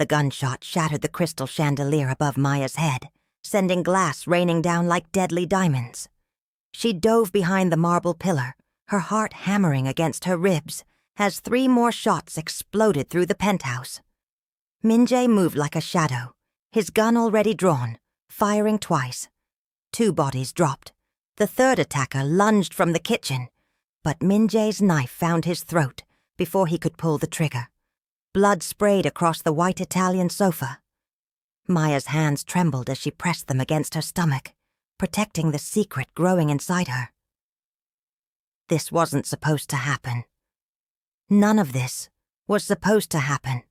The gunshot shattered the crystal chandelier above Maya's head, sending glass raining down like deadly diamonds. She dove behind the marble pillar, her heart hammering against her ribs, as 3 more shots exploded through the penthouse. Min-jae moved like a shadow, his gun already drawn, firing twice. 2 bodies dropped. The 3rd attacker lunged from the kitchen, but Min-jae's knife found his throat before he could pull the trigger. Blood sprayed across the white Italian sofa. Maya's hands trembled as she pressed them against her stomach, protecting the secret growing inside her. This wasn't supposed to happen. None of this was supposed to happen.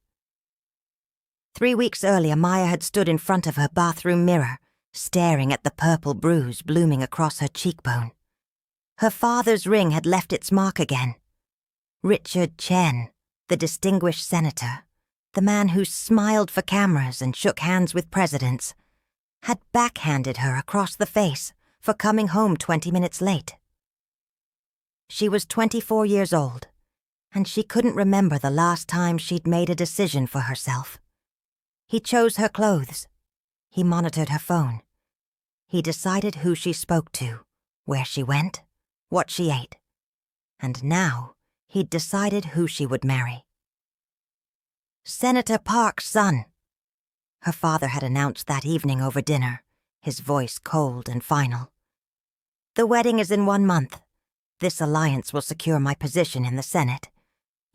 3 weeks earlier, Maya had stood in front of her bathroom mirror, staring at the purple bruise blooming across her cheekbone. Her father's ring had left its mark again. Richard Chen, the distinguished senator, the man who smiled for cameras and shook hands with presidents, had backhanded her across the face for coming home 20 minutes late. She was 24 years old, and she couldn't remember the last time she'd made a decision for herself. He chose her clothes. He monitored her phone. He decided who she spoke to, where she went, what she ate. And now he'd decided who she would marry. Senator Park's son. Her father had announced that evening over dinner, his voice cold and final. The wedding is in 1 month. This alliance will secure my position in the Senate.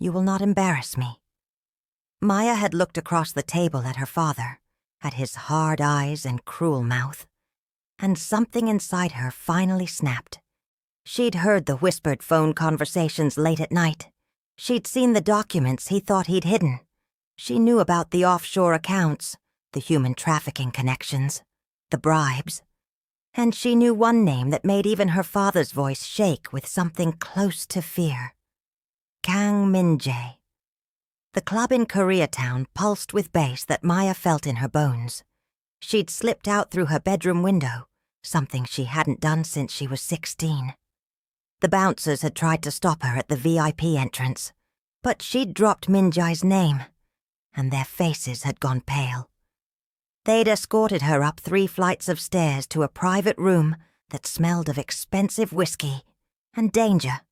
You will not embarrass me. Maya had looked across the table at her father, at his hard eyes and cruel mouth, and something inside her finally snapped. She'd heard the whispered phone conversations late at night. She'd seen the documents he thought he'd hidden. She knew about the offshore accounts, the human trafficking connections, the bribes. And she knew one name that made even her father's voice shake with something close to fear. Kang Min-jae. The club in Koreatown pulsed with bass that Maya felt in her bones. She'd slipped out through her bedroom window, something she hadn't done since she was 16. The bouncers had tried to stop her at the VIP entrance, but she'd dropped Min-jae's name, and their faces had gone pale. They'd escorted her up 3 flights of stairs to a private room that smelled of expensive whiskey and danger.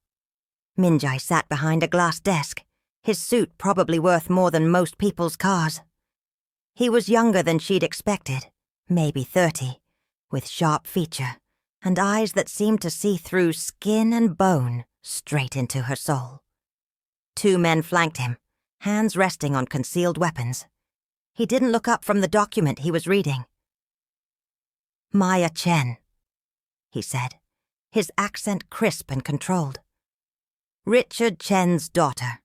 Min-jae sat behind a glass desk, his suit probably worth more than most people's cars. He was younger than she'd expected, maybe 30, with sharp feature and eyes that seemed to see through skin and bone straight into her soul. 2 men flanked him, hands resting on concealed weapons. He didn't look up from the document he was reading. "Maya Chen," he said, his accent crisp and controlled. "Richard Chen's daughter.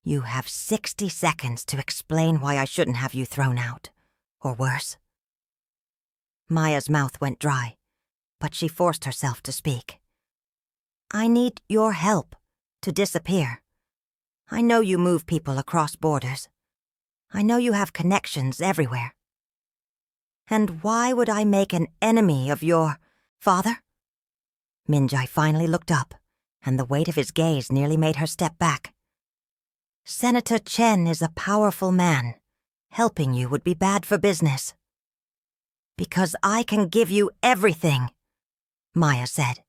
You have 60 seconds to explain why I shouldn't have you thrown out, or worse." Maya's mouth went dry, but she forced herself to speak. "I need your help to disappear. I know you move people across borders. I know you have connections everywhere. And why would I make an enemy of your father?" Min-jae finally looked up, and the weight of his gaze nearly made her step back. "Senator Chen is a powerful man. Helping you would be bad for business." "Because I can give you everything," Maya said,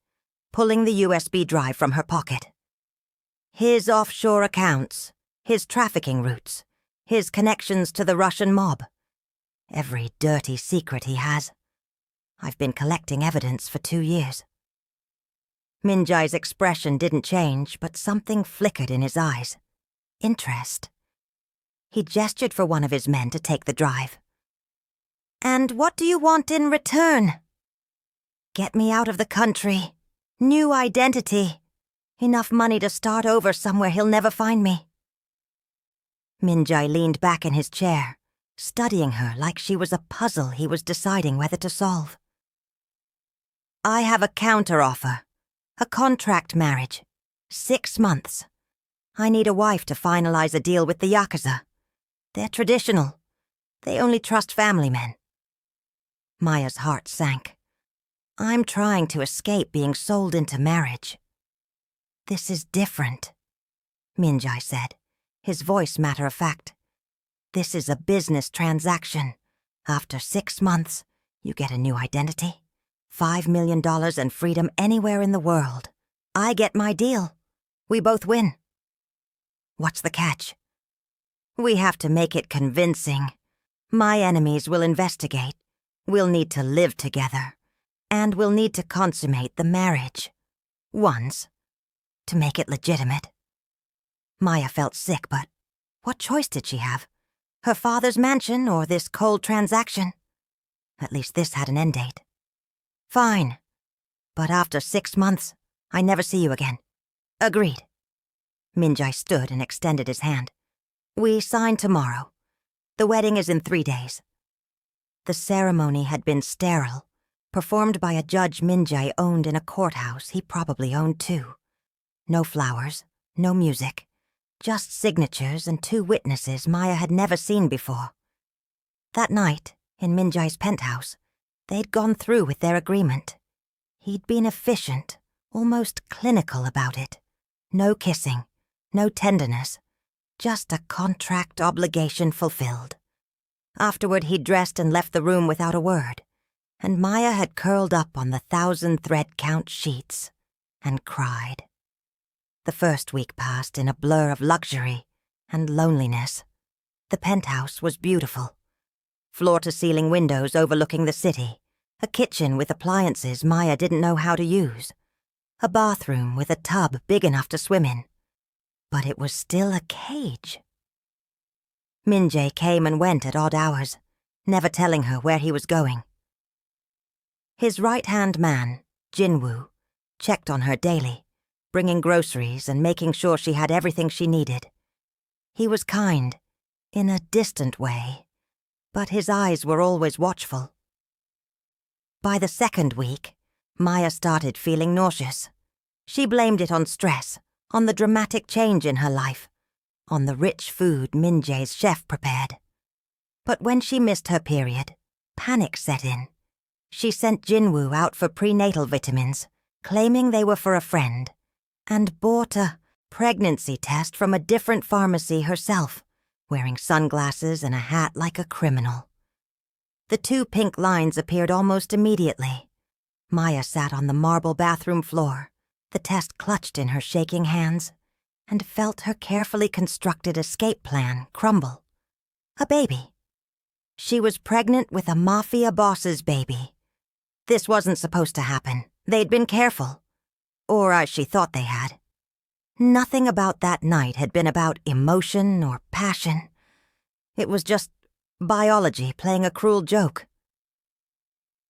pulling the USB drive from her pocket. "His offshore accounts, his trafficking routes, his connections to the Russian mob. Every dirty secret he has. I've been collecting evidence for 2 years." Min-jae's expression didn't change, but something flickered in his eyes. Interest. He gestured for one of his men to take the drive. "And what do you want in return?" "Get me out of the country. New identity. Enough money to start over somewhere he'll never find me." Min-jae leaned back in his chair, studying her like she was a puzzle he was deciding whether to solve. "I have a counteroffer. A contract marriage. 6 months. I need a wife to finalize a deal with the Yakuza. They're traditional. They only trust family men." Maya's heart sank. "I'm trying to escape being sold into marriage." "This is different," Min-jae said, his voice matter of fact. This is a business transaction. After 6 months, you get a new identity, $5 million and freedom anywhere in the world. I get my deal. We both win. What's the catch? We have to make it convincing. My enemies will investigate. We'll need to live together. And we'll need to consummate the marriage. Once. To make it legitimate. Maya felt sick, but what choice did she have? Her father's mansion or this cold transaction? At least this had an end date. Fine. But after 6 months, I never see you again. Agreed. Minjai stood and extended his hand. We sign tomorrow. The wedding is in 3 days. The ceremony had been sterile, performed by a judge Minjai owned in a courthouse he probably owned too. No flowers, no music, just signatures and 2 witnesses Maya had never seen before. That night, in Minjai's penthouse, they'd gone through with their agreement. He'd been efficient, almost clinical about it. No kissing, no tenderness, just a contract obligation fulfilled. Afterward, he'd dressed and left the room without a word, and Maya had curled up on the 1,000-thread-count sheets and cried. The first week passed in a blur of luxury and loneliness. The penthouse was beautiful. Floor-to-ceiling windows overlooking the city, a kitchen with appliances Maya didn't know how to use, a bathroom with a tub big enough to swim in. But it was still a cage. Minjai came and went at odd hours, never telling her where he was going. His right-hand man, Jinwoo, checked on her daily, bringing groceries and making sure she had everything she needed. He was kind, in a distant way, but his eyes were always watchful. By the 2nd week, Maya started feeling nauseous. She blamed it on stress, on the dramatic change in her life, on the rich food Minjai's chef prepared. But when she missed her period, panic set in. She sent Jinwoo out for prenatal vitamins, claiming they were for a friend, and bought a pregnancy test from a different pharmacy herself, wearing sunglasses and a hat like a criminal. The 2 pink lines appeared almost immediately. Maya sat on the marble bathroom floor, the test clutched in her shaking hands, and felt her carefully constructed escape plan crumble. A baby. She was pregnant with a Mafia boss's baby. This wasn't supposed to happen. They'd been careful. Or as she thought they had. Nothing about that night had been about emotion or passion. It was just biology playing a cruel joke.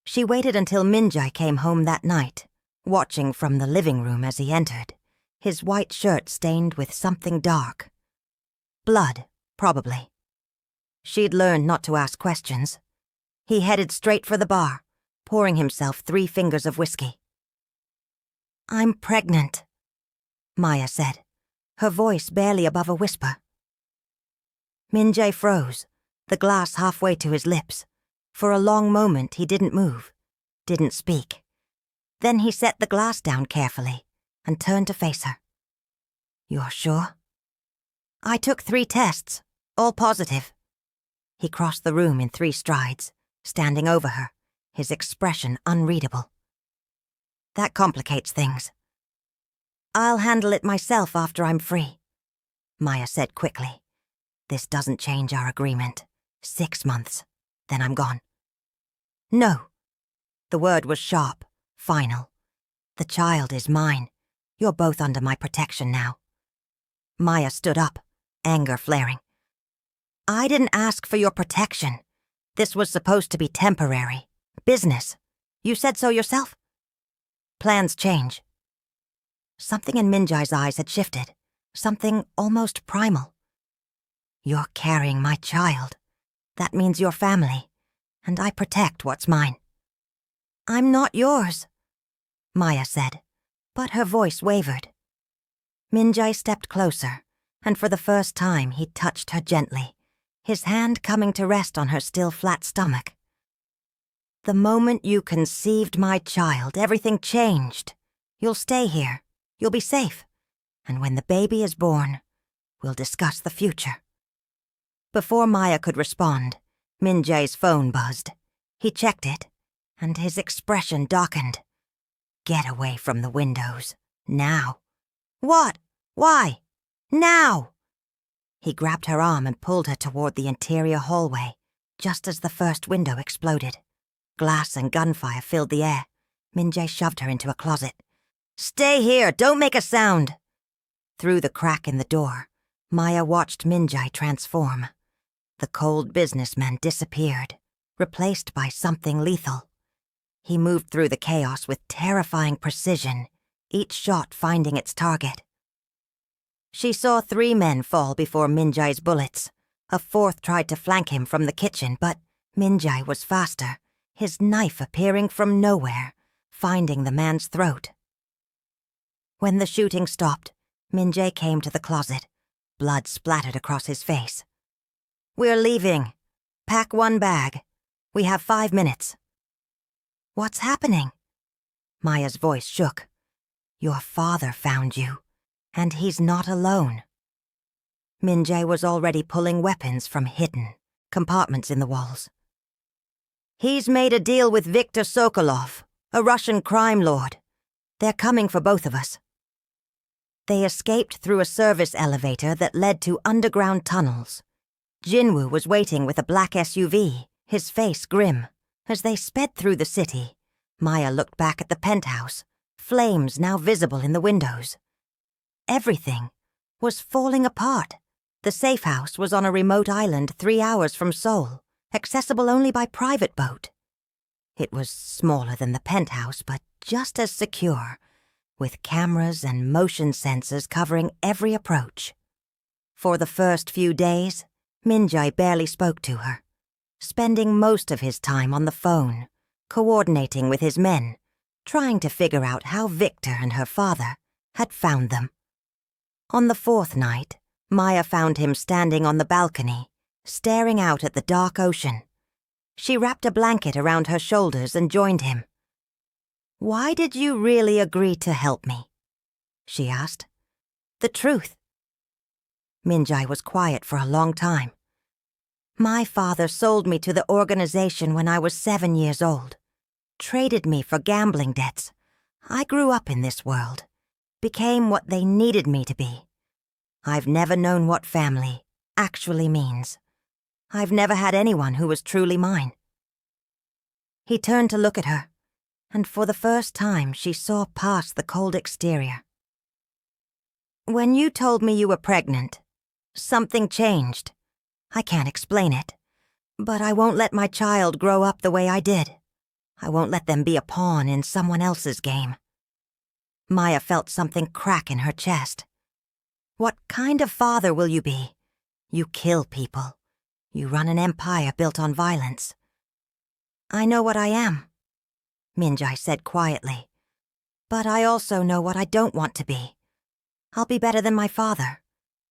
She waited until Minjai came home that night, watching from the living room as he entered, his white shirt stained with something dark. Blood, probably. She'd learned not to ask questions. He headed straight for the bar, pouring himself 3 fingers of whiskey. I'm pregnant, Maya said, her voice barely above a whisper. Minjai froze, the glass halfway to his lips. For a long moment he didn't move, didn't speak. Then he set the glass down carefully and turned to face her. You're sure? I took 3 tests, all positive. He crossed the room in 3 strides, standing over her, his expression unreadable. That complicates things. I'll handle it myself after I'm free, Maya said quickly. This doesn't change our agreement. 6 months, then I'm gone. No. The word was sharp, final. The child is mine. You're both under my protection now. Maya stood up, anger flaring. I didn't ask for your protection. This was supposed to be temporary. Business. You said so yourself. Plans change. Something in Minjai's eyes had shifted, something almost primal. You're carrying my child. That means your family, and I protect what's mine. I'm not yours, Maya said, but her voice wavered. Minjai stepped closer, and for the first time he touched her gently, his hand coming to rest on her still flat stomach. The moment you conceived my child, everything changed. You'll stay here. You'll be safe. And when the baby is born, we'll discuss the future. Before Maya could respond, Min-jae's phone buzzed. He checked it, and his expression darkened. Get away from the windows. Now. What? Why? Now! He grabbed her arm and pulled her toward the interior hallway, just as the first window exploded. Glass and gunfire filled the air. Min-jae shoved her into a closet. Stay here! Don't make a sound! Through the crack in the door, Maya watched Min-jae transform. The cold businessman disappeared, replaced by something lethal. He moved through the chaos with terrifying precision, each shot finding its target. She saw 3 men fall before Min-jae's bullets. A 4th tried to flank him from the kitchen, but Min-jae was faster, his knife appearing from nowhere, finding the man's throat. When the shooting stopped, Min-jae came to the closet. Blood splattered across his face. We're leaving. Pack 1 bag. We have 5 minutes. What's happening? Maya's voice shook. Your father found you, and he's not alone. Min-jae was already pulling weapons from hidden compartments in the walls. He's made a deal with Viktor Sokolov, a Russian crime lord. They're coming for both of us. They escaped through a service elevator that led to underground tunnels. Jinwoo was waiting with a black SUV, his face grim. As they sped through the city, Maya looked back at the penthouse, flames now visible in the windows. Everything was falling apart. The safe house was on a remote island 3 hours from Seoul, accessible only by private boat. It was smaller than the penthouse, but just as secure, with cameras and motion sensors covering every approach. For the first few days, Min-jae barely spoke to her, spending most of his time on the phone, coordinating with his men, trying to figure out how Viktor and her father had found them. On the 4th night, Maya found him standing on the balcony, staring out at the dark ocean. She wrapped a blanket around her shoulders and joined him. Why did you really agree to help me? She asked. The truth. Min-jae was quiet for a long time. My father sold me to the organization when I was 7 years old, traded me for gambling debts. I grew up in this world, became what they needed me to be. I've never known what family actually means. I've never had anyone who was truly mine. He turned to look at her, and for the first time she saw past the cold exterior. When you told me you were pregnant, something changed. I can't explain it, but I won't let my child grow up the way I did. I won't let them be a pawn in someone else's game. Maya felt something crack in her chest. What kind of father will you be? You kill people. You run an empire built on violence. I know what I am, Min-jae said quietly. But I also know what I don't want to be. I'll be better than my father.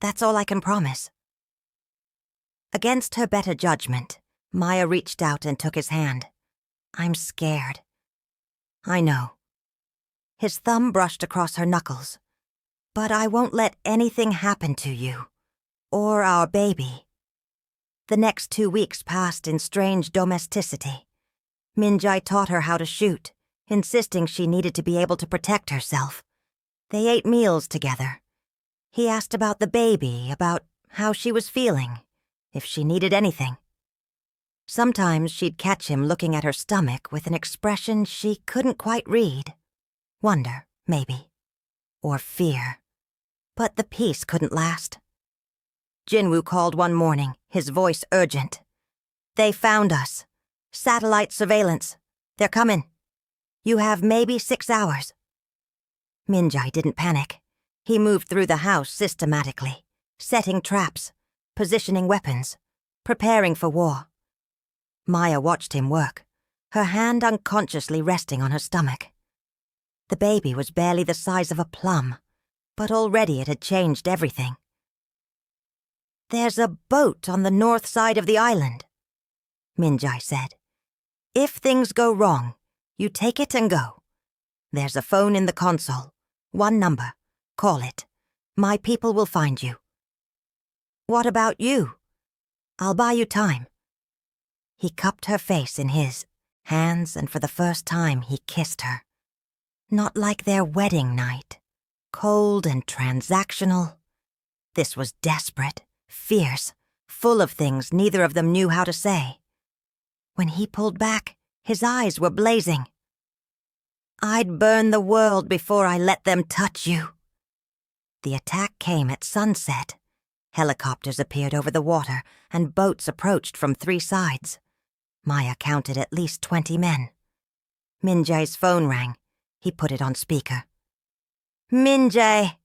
That's all I can promise. Against her better judgment, Maya reached out and took his hand. I'm scared. I know. His thumb brushed across her knuckles. But I won't let anything happen to you. Or our baby. The next 2 weeks passed in strange domesticity. Min-jae taught her how to shoot, insisting she needed to be able to protect herself. They ate meals together. He asked about the baby, about how she was feeling, if she needed anything. Sometimes she'd catch him looking at her stomach with an expression she couldn't quite read. Wonder, maybe. Or fear. But the peace couldn't last. Jinwoo called one morning, his voice urgent. They found us. Satellite surveillance. They're coming. You have maybe 6 hours. Min-jae didn't panic. He moved through the house systematically, setting traps, positioning weapons, preparing for war. Maya watched him work, her hand unconsciously resting on her stomach. The baby was barely the size of a plum, but already it had changed everything. There's a boat on the north side of the island, Min-jae said. If things go wrong, you take it and go. There's a phone in the console. 1 number. Call it. My people will find you. What about you? I'll buy you time." He cupped her face in his hands, and for the first time he kissed her. Not like their wedding night, cold and transactional. This was desperate, fierce, full of things neither of them knew how to say. When he pulled back, his eyes were blazing. "I'd burn the world before I let them touch you." The attack came at sunset. Helicopters appeared over the water, and boats approached from 3 sides. Maya counted at least 20 men. Min-jae's phone rang. He put it on speaker. "Min-jae!"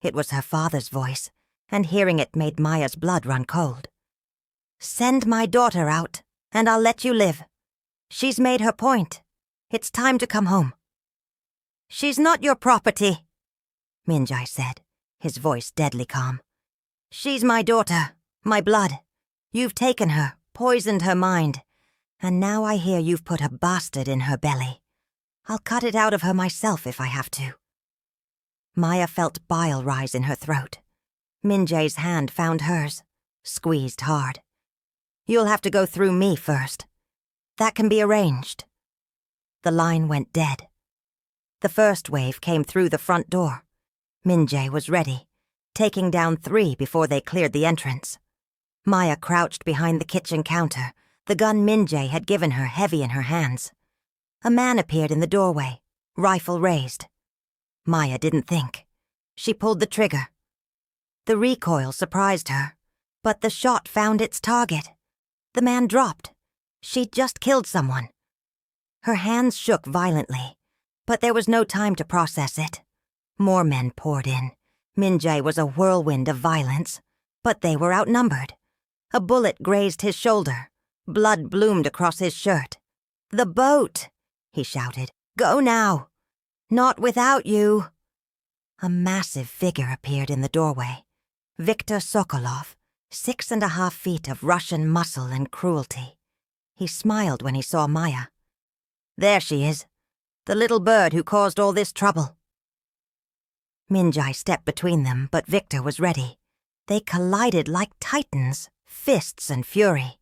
It was her father's voice, and hearing it made Maya's blood run cold. "Send my daughter out, and I'll let you live. She's made her point. It's time to come home." "She's not your property," Min-jae said, his voice deadly calm. "She's my daughter, my blood. You've taken her, poisoned her mind, and now I hear you've put a bastard in her belly. I'll cut it out of her myself if I have to." Maya felt bile rise in her throat. Min-jae's hand found hers, squeezed hard. "You'll have to go through me first. That can be arranged." The line went dead. The first wave came through the front door. Min-jae was ready, taking down 3 before they cleared the entrance. Maya crouched behind the kitchen counter, the gun Min-jae had given her heavy in her hands. A man appeared in the doorway, rifle raised. Maya didn't think. She pulled the trigger. The recoil surprised her, but the shot found its target. The man dropped. She'd just killed someone. Her hands shook violently, but there was no time to process it. More men poured in. Min-jae was a whirlwind of violence, but they were outnumbered. A bullet grazed his shoulder. Blood bloomed across his shirt. "The boat!" he shouted. "Go now! Not without you!" A massive figure appeared in the doorway. Viktor Sokolov, 6.5 feet of Russian muscle and cruelty. He smiled when he saw Maya. "There she is, the little bird who caused all this trouble." Min-jae stepped between them, but Viktor was ready. They collided like titans, fists and fury.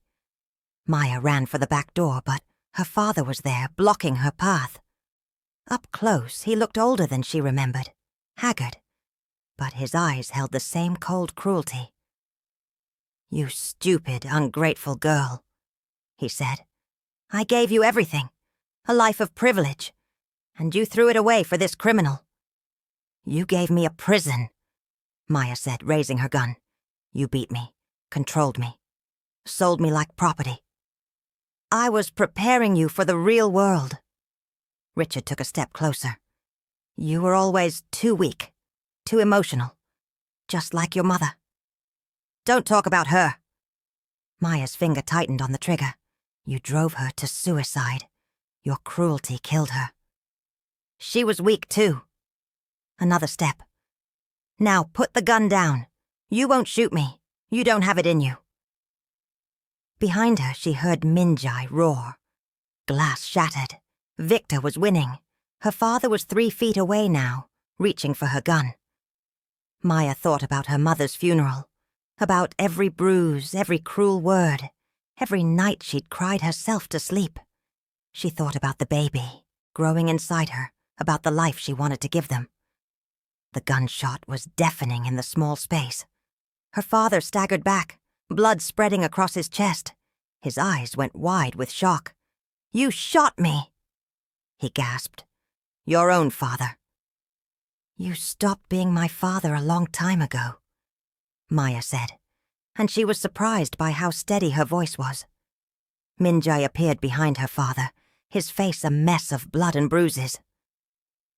Maya ran for the back door, but her father was there, blocking her path. Up close, he looked older than she remembered, haggard, but his eyes held the same cold cruelty. "You stupid, ungrateful girl," he said. "I gave you everything, a life of privilege, and you threw it away for this criminal." "You gave me a prison," Maya said, raising her gun. "You beat me, controlled me, sold me like property. I was preparing you for the real world." Richard took a step closer. "You were always too weak, too emotional, just like your mother." "Don't talk about her." Maya's finger tightened on the trigger. "You drove her to suicide. Your cruelty killed her." "She was weak too." Another step. "Now put the gun down. You won't shoot me. You don't have it in you." Behind her, she heard Min-jae roar. Glass shattered. Viktor was winning. Her father was 3 feet away now, reaching for her gun. Maya thought about her mother's funeral, about every bruise, every cruel word, every night she'd cried herself to sleep. She thought about the baby, growing inside her, about the life she wanted to give them. The gunshot was deafening in the small space. Her father staggered back, blood spreading across his chest. His eyes went wide with shock. "You shot me!" he gasped. "Your own father." "You stopped being my father a long time ago," Maya said, and she was surprised by how steady her voice was. Min-jae appeared behind her father, his face a mess of blood and bruises.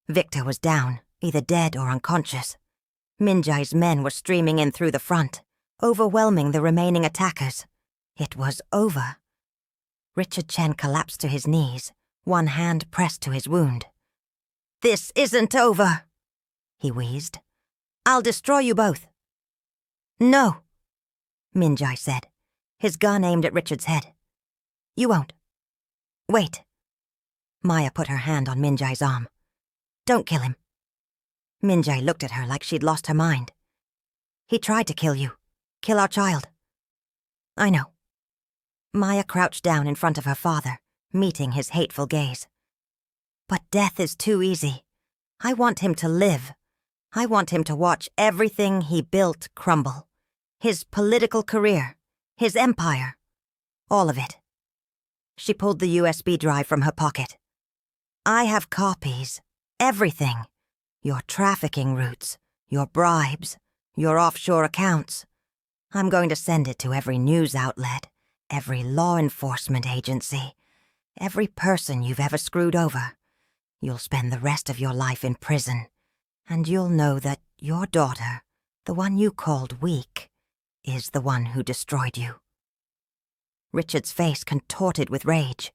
Viktor was down, either dead or unconscious. Min-jae's men were streaming in through the front, overwhelming the remaining attackers. It was over. Richard Chen collapsed to his knees, one hand pressed to his wound. "This isn't over," he wheezed. "I'll destroy you both." "No," Min-jae said, his gun aimed at Richard's head. "You won't. Wait." Maya put her hand on Min-jae's arm. "Don't kill him." Min-jae looked at her like she'd lost her mind. "He tried to kill you. Kill our child." I know. Maya crouched down in front of her father, meeting his hateful gaze. But death is too easy. I want him to live. I want him to watch everything he built crumble. His political career, his empire, all of it. She pulled the USB drive from her pocket. I have copies, everything. Your trafficking routes, your bribes, your offshore accounts. I'm going to send it to every news outlet, every law enforcement agency, every person you've ever screwed over. You'll spend the rest of your life in prison, and you'll know that your daughter, the one you called weak, is the one who destroyed you. Richard's face contorted with rage,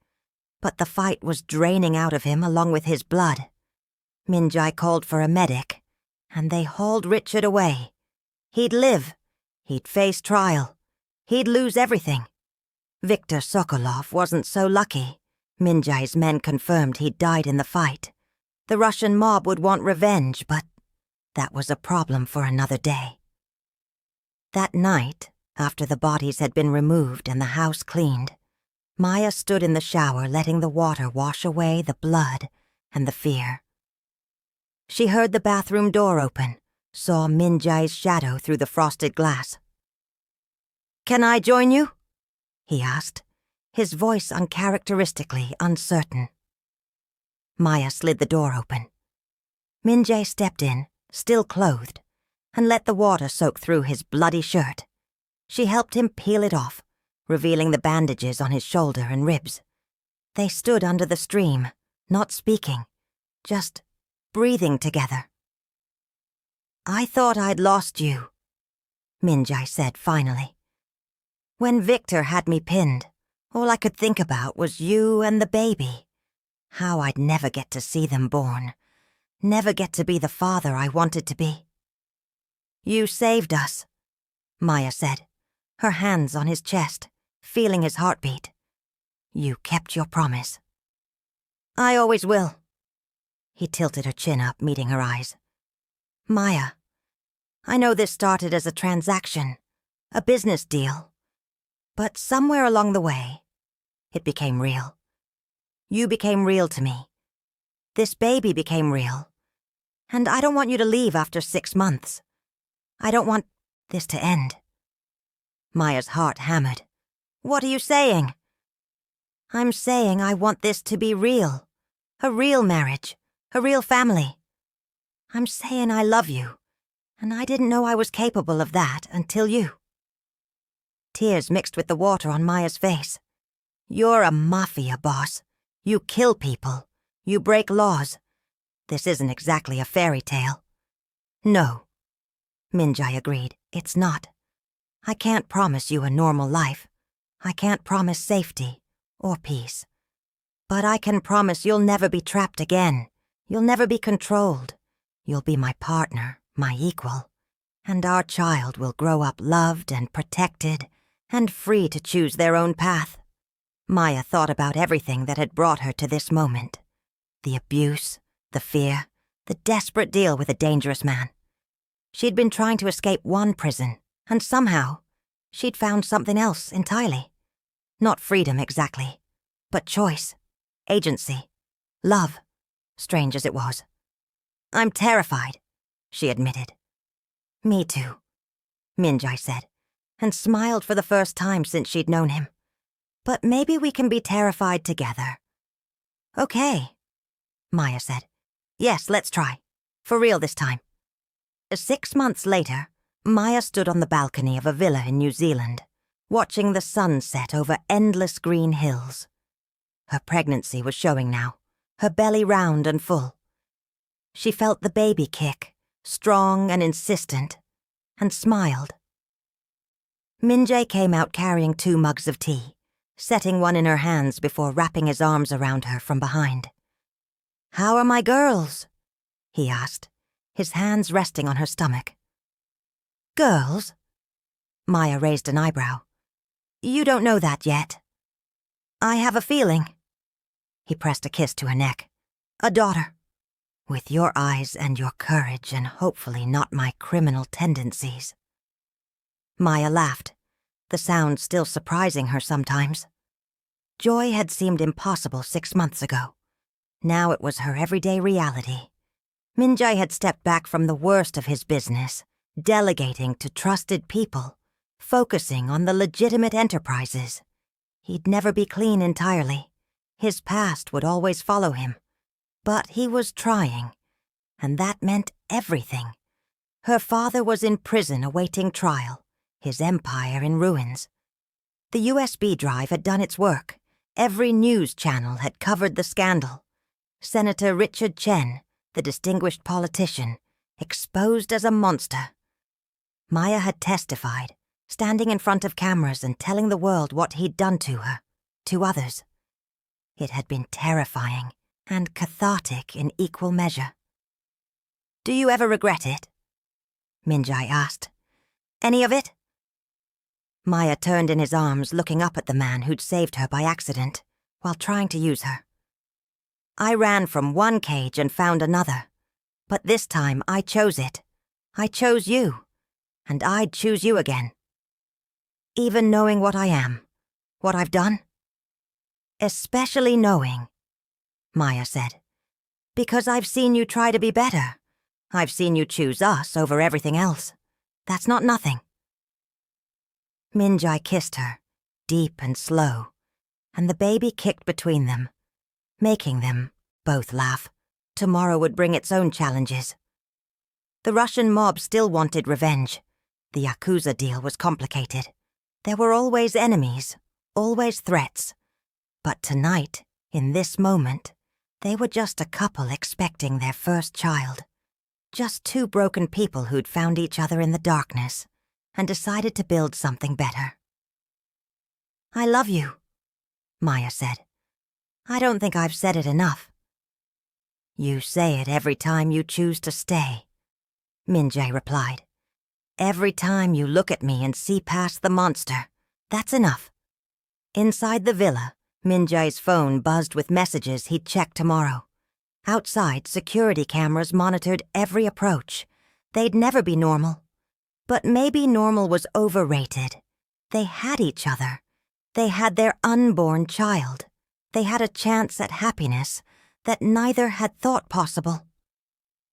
but the fight was draining out of him along with his blood. Minjai called for a medic, and they hauled Richard away. He'd live. He'd face trial. He'd lose everything. Viktor Sokolov wasn't so lucky. Minjai's men confirmed he'd died in the fight. The Russian mob would want revenge, but that was a problem for another day. That night, after the bodies had been removed and the house cleaned, Maya stood in the shower letting the water wash away the blood and the fear. She heard the bathroom door open, saw Minjai's shadow through the frosted glass. "Can I join you?" he asked, his voice uncharacteristically uncertain. Maya slid the door open. Minjai stepped in, still clothed, and let the water soak through his bloody shirt. She helped him peel it off, revealing the bandages on his shoulder and ribs. They stood under the stream, not speaking, just breathing together. "I thought I'd lost you," Minjai said finally. "When Viktor had me pinned, all I could think about was you and the baby. How I'd never get to see them born, never get to be the father I wanted to be." "You saved us," Maya said, her hands on his chest, feeling his heartbeat. "You kept your promise." "I always will." He tilted her chin up, meeting her eyes. "Maya, I know this started as a transaction, a business deal. But somewhere along the way, it became real. You became real to me. This baby became real. And I don't want you to leave after 6 months. I don't want this to end." Maya's heart hammered. "What are you saying?" "I'm saying I want this to be real. A real marriage. A real family. I'm saying I love you, and I didn't know I was capable of that until you." Tears mixed with the water on Maya's face. "You're a Mafia boss. You kill people. You break laws. This isn't exactly a fairy tale." "No," Minjai agreed, "it's not. I can't promise you a normal life. I can't promise safety or peace. But I can promise you'll never be trapped again. You'll never be controlled. You'll be my partner, my equal. And our child will grow up loved and protected and free to choose their own path." Maya thought about everything that had brought her to this moment. The abuse, the fear, the desperate deal with a dangerous man. She'd been trying to escape one prison, and somehow, she'd found something else entirely. Not freedom exactly, but choice, agency, love, strange as it was. "I'm terrified," she admitted. "Me too," Minjai said, and smiled for the first time since she'd known him. "But maybe we can be terrified together." "Okay," Maya said. "Yes, let's try. For real this time." 6 months later, Maya stood on the balcony of a villa in New Zealand, watching the sun set over endless green hills. Her pregnancy was showing now, her belly round and full. She felt the baby kick, strong and insistent, and smiled. Minjai came out carrying 2 mugs of tea, setting one in her hands before wrapping his arms around her from behind. "How are my girls?" he asked, his hands resting on her stomach. "Girls?" Maya raised an eyebrow. "You don't know that yet." "I have a feeling." He pressed a kiss to her neck. "A daughter. With your eyes and your courage and hopefully not my criminal tendencies." Maya laughed. the sound still surprising her sometimes. Joy had seemed impossible 6 months ago. Now it was her everyday reality. Minjai had stepped back from the worst of his business, delegating to trusted people, focusing on the legitimate enterprises. He'd never be clean entirely. His past would always follow him. But he was trying, and that meant everything. Her father was in prison awaiting trial, his empire in ruins. The USB drive had done its work. Every news channel had covered the scandal. Senator Richard Chen, the distinguished politician, exposed as a monster. Maya had testified, standing in front of cameras and telling the world what he'd done to her, to others. It had been terrifying and cathartic in equal measure. "Do you ever regret it?" Minjai asked. "Any of it?" Maya turned in his arms, looking up at the man who'd saved her by accident, while trying to use her. "I ran from one cage and found another, but this time I chose it. I chose you, and I'd choose you again. Even knowing what I am, what I've done?" "Especially knowing," Maya said, "because I've seen you try to be better. I've seen you choose us over everything else. That's not nothing." Minjai kissed her, deep and slow, and the baby kicked between them, making them both laugh. Tomorrow would bring its own challenges. The Russian mob still wanted revenge. The Yakuza deal was complicated. There were always enemies, always threats. But tonight, in this moment, they were just a couple expecting their first child. Just two broken people who'd found each other in the darkness and decided to build something better. "I love you," Maya said. "I don't think I've said it enough." "You say it every time you choose to stay," Minjai replied. "Every time you look at me and see past the monster. That's enough." Inside the villa, Minjai's phone buzzed with messages he'd check tomorrow. Outside, security cameras monitored every approach. They'd never be normal. But maybe normal was overrated. They had each other. They had their unborn child. They had a chance at happiness that neither had thought possible.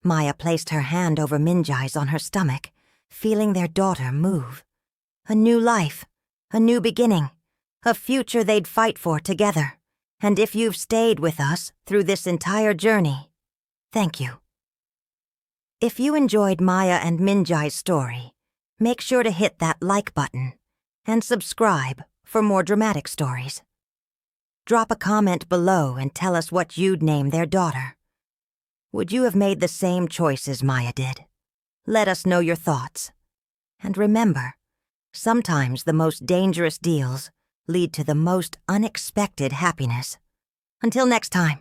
Maya placed her hand over Minjai's on her stomach, feeling their daughter move. A new life, a new beginning, a future they'd fight for together. And if you've stayed with us through this entire journey, thank you. If you enjoyed Maya and Minjai's story, make sure to hit that like button and subscribe for more dramatic stories. Drop a comment below and tell us what you'd name their daughter. Would you have made the same choice as Maya did? Let us know your thoughts. And remember, sometimes the most dangerous deals lead to the most unexpected happiness. Until next time.